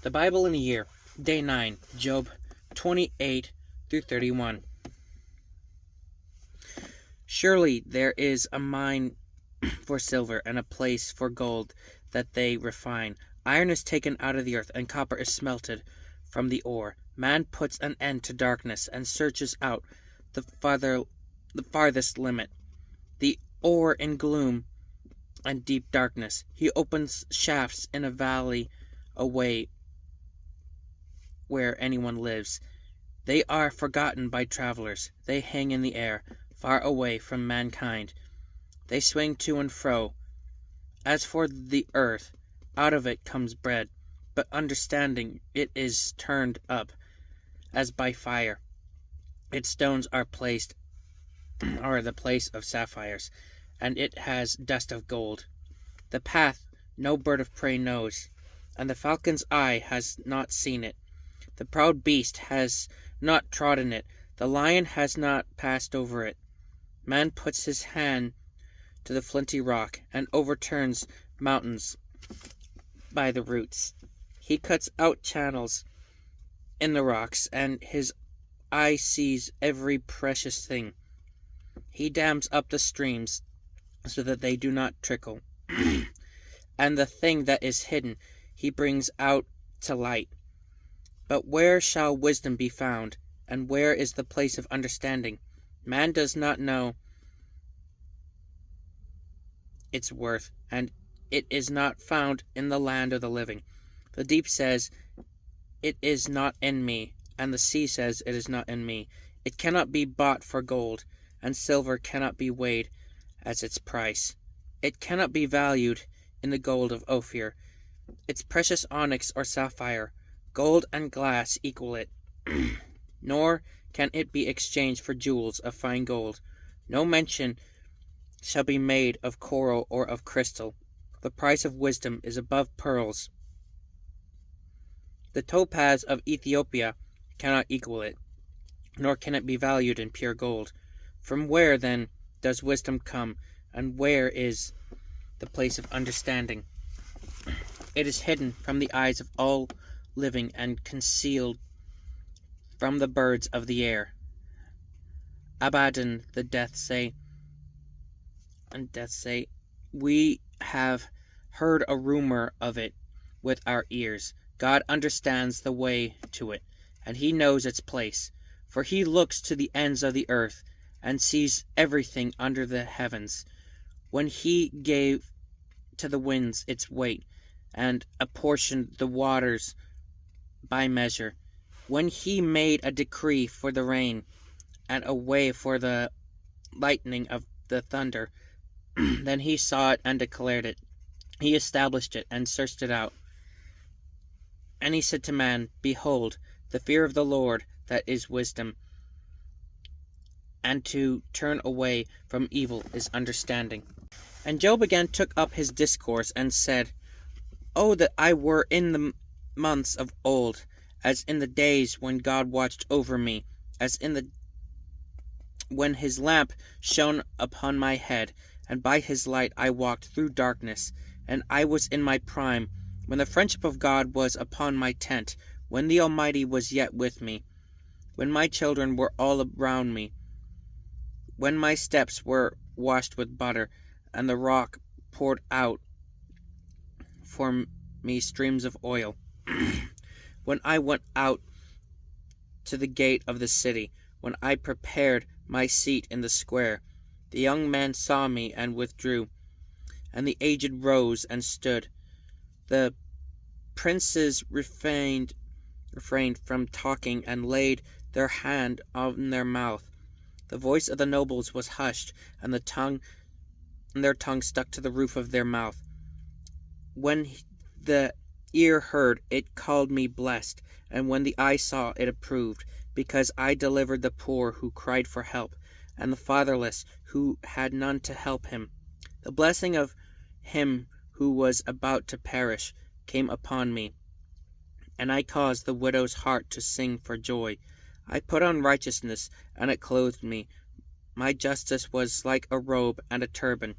The Bible in a Year, Day 9, Job 28 through 31. Surely there is a mine for silver and a place for gold that they refine. Iron is taken out of the earth, and copper is smelted from the ore. Man puts an end to darkness and searches out the farthest limit, the ore in gloom and deep darkness. He opens shafts in a valley away where anyone lives. They are forgotten by travelers. They hang in the air, far away from mankind. They swing to and fro. As for the earth, out of it comes bread, but understanding it is turned up as by fire. Its stones are the place of sapphires, and it has dust of gold. The path no bird of prey knows, and the falcon's eye has not seen it. The proud beast has not trodden it, the lion has not passed over it. Man puts his hand to the flinty rock, and overturns mountains by the roots. He cuts out channels in the rocks, and his eye sees every precious thing. He dams up the streams so that they do not trickle, and the thing that is hidden he brings out to light. But where shall wisdom be found, and where is the place of understanding? Man does not know its worth, and it is not found in the land of the living. The deep says, "It is not in me," and the sea says, "It is not in me." It cannot be bought for gold, and silver cannot be weighed as its price. It cannot be valued in the gold of Ophir, its precious onyx or sapphire. Gold and glass equal it, nor can it be exchanged for jewels of fine gold. No mention shall be made of coral or of crystal. The price of wisdom is above pearls. The topaz of Ethiopia cannot equal it, nor can it be valued in pure gold. From where, then, does wisdom come, and where is the place of understanding? It is hidden from the eyes of all living and concealed from the birds of the air. Abaddon the death say, "We have heard a rumor of it with our ears." God understands the way to it, and he knows its place, for he looks to the ends of the earth and sees everything under the heavens. When he gave to the winds its weight, and apportioned the waters by measure, when he made a decree for the rain, and a way for the lightning of the thunder, then he saw it and declared it. He established it and searched it out. And he said to man, "Behold, the fear of the Lord, that is wisdom, and to turn away from evil is understanding." And Job again took up his discourse and said, "Oh, that I were in the months of old, as in the days when God watched over me, as when his lamp shone upon my head, and by his light I walked through darkness, and I was in my prime, when the friendship of God was upon my tent, when the Almighty was yet with me, when my children were all around me, when my steps were washed with butter, and the rock poured out for me streams of oil, when I went out to the gate of the city, when I prepared my seat in the square. The young men saw me and withdrew, and the aged rose and stood. The princes refrained from talking and laid their hand on their mouth. The voice of the nobles was hushed, and their tongue stuck to the roof of their mouth. When the ear heard, it called me blessed, and when the eye saw, it approved, because I delivered the poor who cried for help, and the fatherless who had none to help him. The blessing of him who was about to perish came upon me, and I caused the widow's heart to sing for joy. I put on righteousness, and it clothed me. My justice was like a robe and a turban.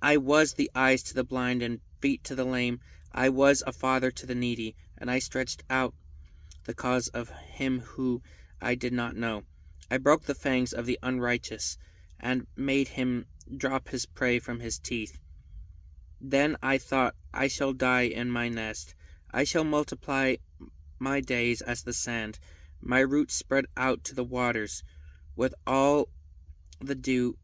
I was the eyes to the blind and feet to the lame. I was a father to the needy, and I stretched out the cause of him who I did not know. I broke the fangs of the unrighteous, and made him drop his prey from his teeth. Then I thought, I shall die in my nest. I shall multiply my days as the sand, my roots spread out to the waters, with all the dew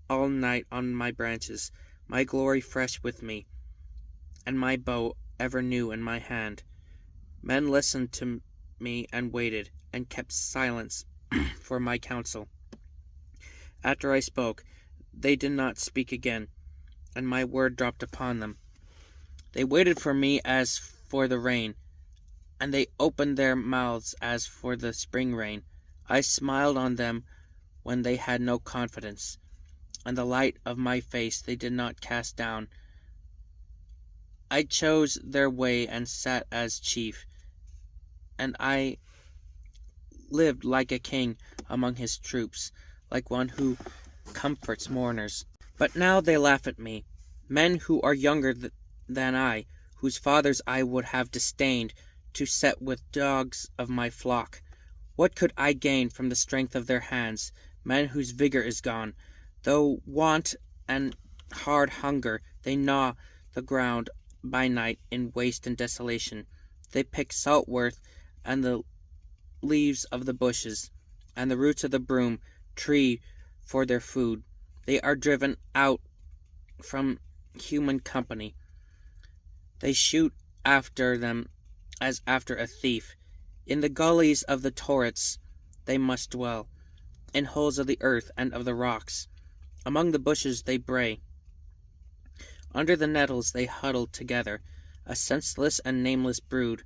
all night on my branches, my glory fresh with me, and my bow ever new in my hand. Men listened to me and waited, and kept silence for my counsel. After I spoke, they did not speak again, and my word dropped upon them. They waited for me as for the rain, and they opened their mouths as for the spring rain. I smiled on them when they had no confidence, and the light of my face they did not cast down. I chose their way and sat as chief, and I lived like a king among his troops, like one who comforts mourners. But now they laugh at me, men who are younger than I, whose fathers I would have disdained to set with dogs of my flock. What could I gain from the strength of their hands, men whose vigor is gone? Though want and hard hunger, they gnaw the ground by night in waste and desolation. They pick saltworth and the leaves of the bushes, and the roots of the broom tree for their food. They are driven out from human company. They shoot after them as after a thief. In the gullies of the torrents they must dwell, in holes of the earth and of the rocks. Among the bushes they bray. Under the nettles they huddle together, a senseless and nameless brood.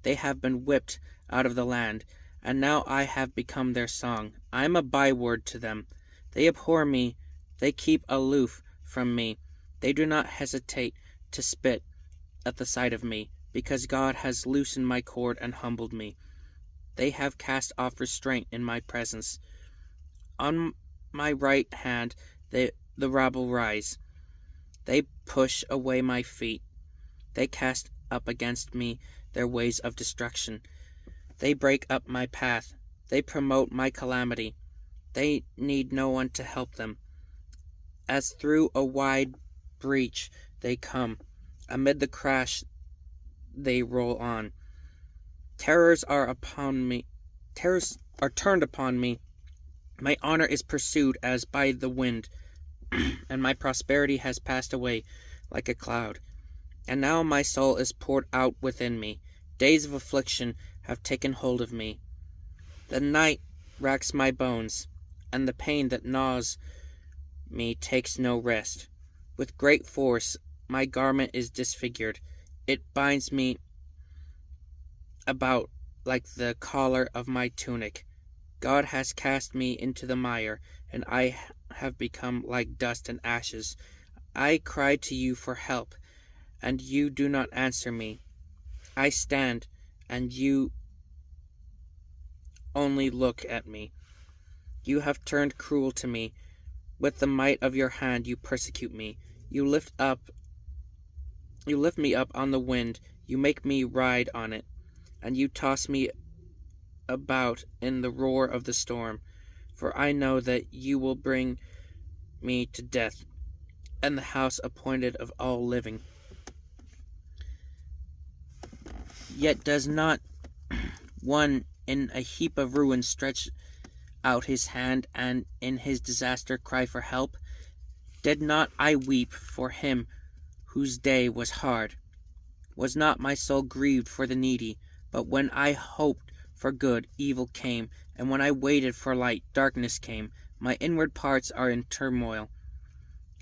They have been whipped out of the land, and now I have become their song. I am a byword to them. They abhor me, they keep aloof from me. They do not hesitate to spit at the sight of me, because God has loosened my cord and humbled me. They have cast off restraint in my presence. On my right hand the rabble rise. They push away my feet. They cast up against me their ways of destruction. They break up my path. They promote my calamity. They need no one to help them. As through a wide breach they come. Amid the crash they roll on. Terrors are turned upon me. My honor is pursued as by the wind, and my prosperity has passed away like a cloud. And now my soul is poured out within me. Days of affliction have taken hold of me. The night racks my bones, and the pain that gnaws me takes no rest. With great force my garment is disfigured. It binds me about like the collar of my tunic. God has cast me into the mire, and I have become like dust and ashes. I cry to you for help, and you do not answer me. I stand, and you only look at me. You have turned cruel to me. With the might of your hand you persecute me. You lift me up on the wind. You make me ride on it, and you toss me about in the roar of the storm. For I know that you will bring me to death, and the house appointed of all living. Yet does not one in a heap of ruins stretch out his hand, and in his disaster cry for help? Did not I weep for him whose day was hard? Was not my soul grieved for the needy? But when I hoped for good, evil came, and when I waited for light, darkness came. My inward parts are in turmoil,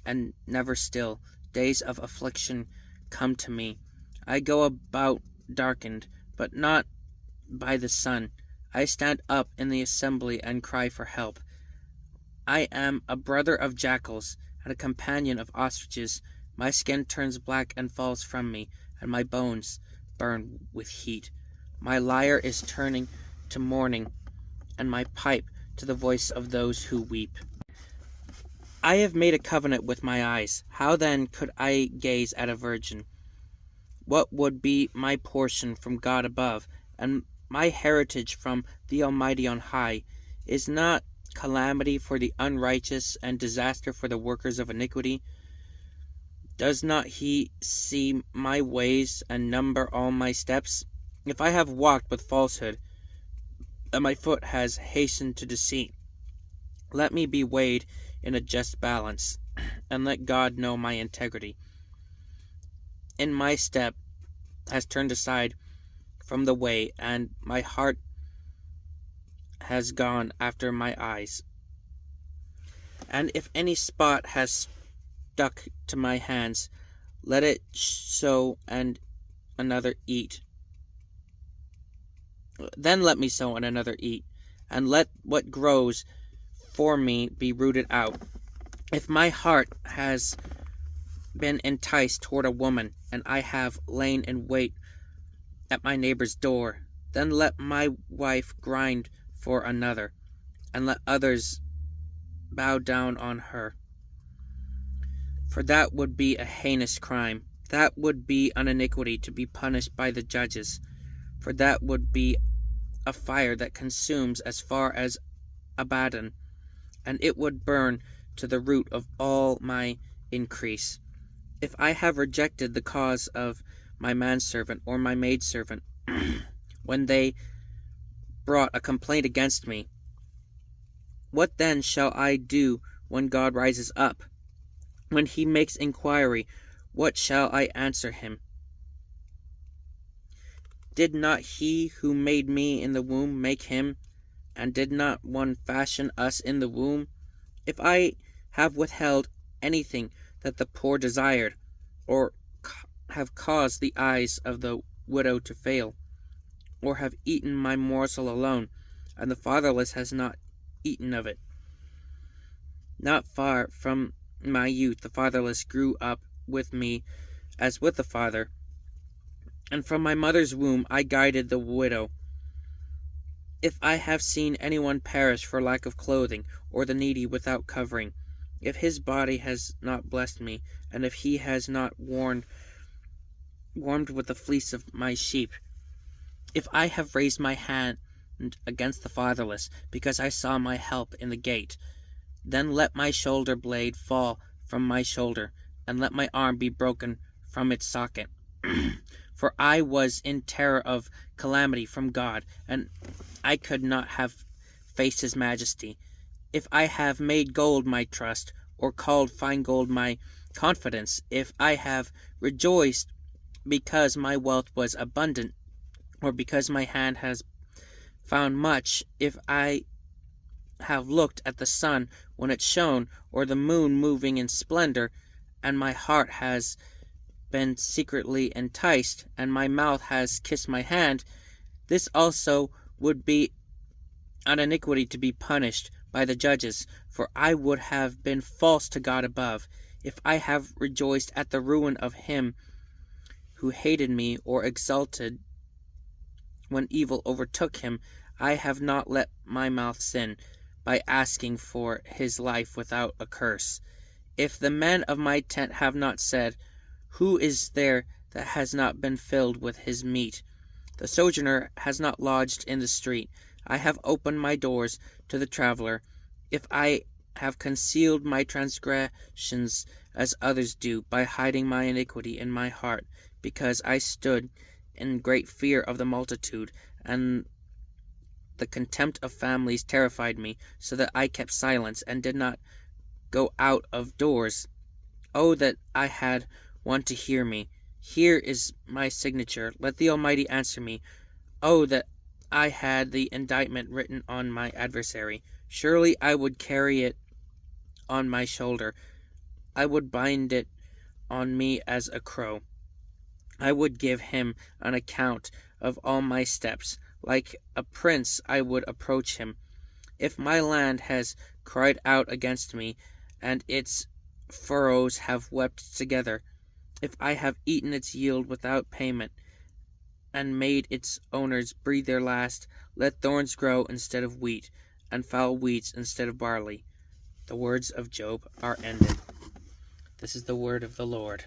and never still. Days of affliction come to me. I go about darkened, but not by the sun. I stand up in the assembly and cry for help. I am a brother of jackals and a companion of ostriches. My skin turns black and falls from me, and my bones burn with heat. My lyre is turning to mourning, and my pipe to the voice of those who weep. I have made a covenant with my eyes. How then could I gaze at a virgin? what would be my portion from God above, and my heritage from the Almighty on high? Is not calamity for the unrighteous and disaster for the workers of iniquity? Does not he see my ways and number all my steps? If I have walked with falsehood, and my foot has hastened to deceit, let me be weighed in a just balance, and let God know my integrity. And my step has turned aside from the way, and my heart has gone after my eyes. And if any spot has stuck to my hands, let it sow and another eat. Then let me sow and another eat, and let what grows for me be rooted out. If my heart has been enticed toward a woman, and I have lain in wait at my neighbor's door, then let my wife grind for another, and let others bow down on her. For that would be a heinous crime. That would be an iniquity to be punished by the judges. For that would be a fire that consumes as far as Abaddon, and it would burn to the root of all my increase. If I have rejected the cause of my manservant or my maidservant, when they brought a complaint against me, what then shall I do when God rises up? When he makes inquiry, what shall I answer him? Did not he who made me in the womb make him? And did not one fashion us in the womb? If I have withheld anything that the poor desired, or have caused the eyes of the widow to fail, or have eaten my morsel alone, and the fatherless has not eaten of it. Not far from my youth the fatherless grew up with me as with a father, and from my mother's womb I guided the widow. If I have seen anyone perish for lack of clothing, or the needy without covering, if his body has not blessed me, and if he has not warmed with the fleece of my sheep, if I have raised my hand against the fatherless, because I saw my help in the gate, then let my shoulder blade fall from my shoulder, and let my arm be broken from its socket. For I was in terror of calamity from God, and I could not have faced his majesty. If I have made gold my trust, or called fine gold my confidence, if I have rejoiced because my wealth was abundant, or because my hand has found much, if I have looked at the sun when it shone, or the moon moving in splendor, and my heart has been secretly enticed, and my mouth has kissed my hand, this also would be an iniquity to be punished by the judges, for I would have been false to God above, if I have rejoiced at the ruin of him who hated me, or exulted when evil overtook him. I have not let my mouth sin, by asking for his life without a curse. If the men of my tent have not said, who is there that has not been filled with his meat? The sojourner has not lodged in the street. I have opened my doors to the traveler. If I have concealed my transgressions as others do, by hiding my iniquity in my heart, because I stood in great fear of the multitude, and the contempt of families terrified me, so that I kept silence, and did not go out of doors. Oh, that I had one to hear me! Here is my signature. Let the Almighty answer me. Oh, that I had the indictment written on my adversary. Surely I would carry it on my shoulder. I would bind it on me as a crow. I would give him an account of all my steps. Like a prince I would approach him. If my land has cried out against me, and its furrows have wept together, if I have eaten its yield without payment, and made its owners breathe their last, let thorns grow instead of wheat, and foul weeds instead of barley. The words of Job are ended. This is the word of the Lord.